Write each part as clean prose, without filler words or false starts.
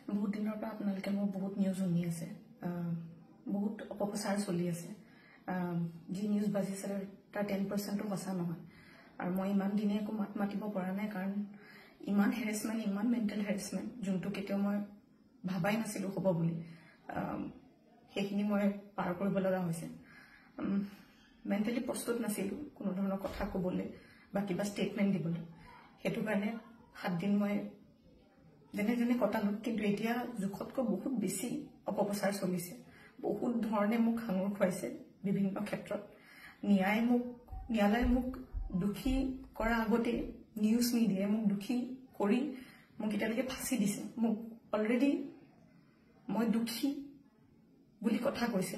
বহুত দিনৰ পৰা আপোনালোকে মোৰ বহুত নিউজ শুনি আছে, বহুত অপপ্ৰচাৰ চলি আছে। যি নিউজ বাজিছে তাৰ 10%ও সঁচা নহয়। আৰু মই ইমান দিনে একো মাত মাতিব পৰা নাই, কাৰণ ইমান হেৰেছমেণ্ট, ইমান মেণ্টেল হেৰেছমেণ্ট, যোনটো কেতিয়াও মই ভাবাই নাছিলোঁ হ'ব বুলি, সেইখিনি মই পাৰ কৰিব লগা হৈছে। মেণ্টেলি প্ৰস্তুত নাছিলোঁ কোনো ধৰণৰ কথা ক'বলৈ বা কিবা ষ্টেটমেণ্ট দিবলৈ। সেইটো কাৰণে 7 দিন মই যেনে যেনে কটালো, কিন্তু এতিয়া জোখতকৈ বহুত বেছি অপপ্ৰচাৰ চলিছে। বহুত ধৰণে মোক সাঙুৰ খুৱাইছে বিভিন্ন ক্ষেত্ৰত। ন্যায়ালয়ে মোক দোষী কৰাৰ আগতে নিউজ মিডিয়াই মোক দোষী কৰি মোক এতিয়ালৈকে ফাঁচি দিছে। মোক অলৰেডি মই দোষী বুলি কথা কৈছে।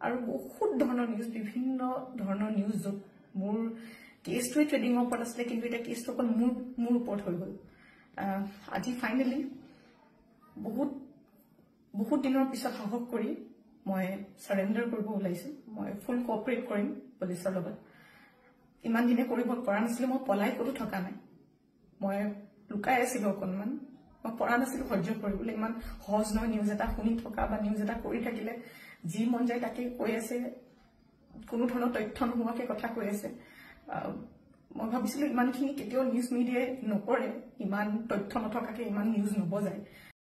আৰু বহুত ধৰণৰ নিউজ, বিভিন্ন ধৰণৰ নিউজ, য'ত মোৰ কেছটোৱে ট্ৰেডিঙৰ ওপৰত আছিলে, কিন্তু এতিয়া কেছটো অকল মোৰ ওপৰত হৈ গ'ল। আজি ফাইনেলি বহুত দিনৰ পিছত সাহস কৰি মই চাৰেণ্ডাৰ কৰিব ওলাইছোঁ। মই ফুল কোঅপাৰেট কৰিম পুলিচৰ লগত। ইমান দিনে কৰিব পৰা নাছিলোঁ। মই পলাই ক'তো থকা নাই, মই লুকাই আছিলোঁ অকণমান। মই পৰা নাছিলোঁ সহ্য কৰিবলৈ। ইমান সহজ নহয় নিউজ এটা শুনি থকা বা নিউজ এটা কৰি থাকিলে। যি মন যায় তাকে কৈ আছে, কোনো ধৰণৰ তথ্য নোহোৱাকৈ কথা কৈ আছে। মই ভাবিছিলোঁ ইমানখিনি কেতিয়াও নিউজ মিডিয়াই নকৰে, ইমান তথ্য নথকাকৈ ইমান নিউজ নবজায়।